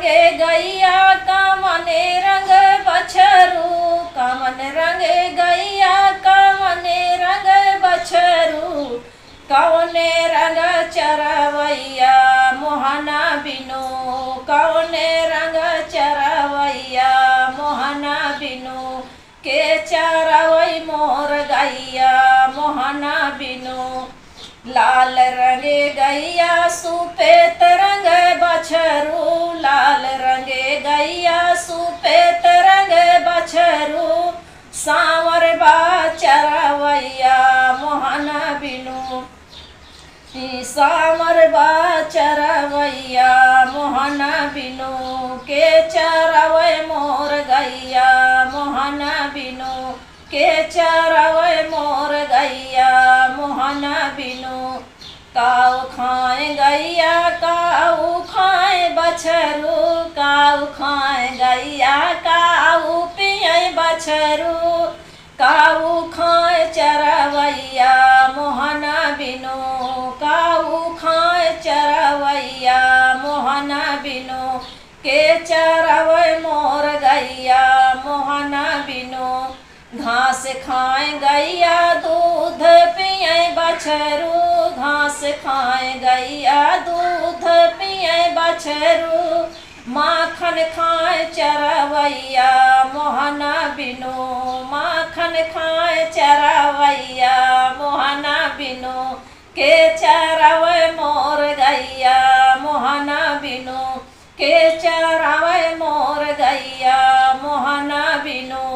रंगे गैया कामने रंग बछरू, कामन रंगे गैया कामने रंग बछरू, कौने रंग चरवैया मोहना बिनु, कौने रंग चरवैया मोहना बिनु, के चरवै मोर गैया मोहना बिनु। लाल रंगे गैया सुपेत रंग बछरू, लाल रंगे गैया सुपेत रंग बछरू, सांवर बा चरवैया मोहना बिनु, सांवर बा चरवैया मोहना बिनु, के चरवै मोर गैया मोहना बिनु, के चरवै मोर गैया मोहना बिनु। काऊ खाए गैया काऊ खाए बछरू, काऊ खाए गैया काऊ पिए बछरू, काऊ खाए चरवैया मोहना बिनु, काऊ खाए चरवैया मोहना बिनु, के चरवै मोर गैया मोहना बिनु। घास खाए गैया दूध पिए बछरू, घास खाए गैया दूध पिए बछरू, माखन खाए चरवैया मोहना बिनु, माखन खाए चरवैया मोहना बिनु, के चरवै मोर गैया मोहना बिनु, के चरवै मोर गैया मोहना बिनु।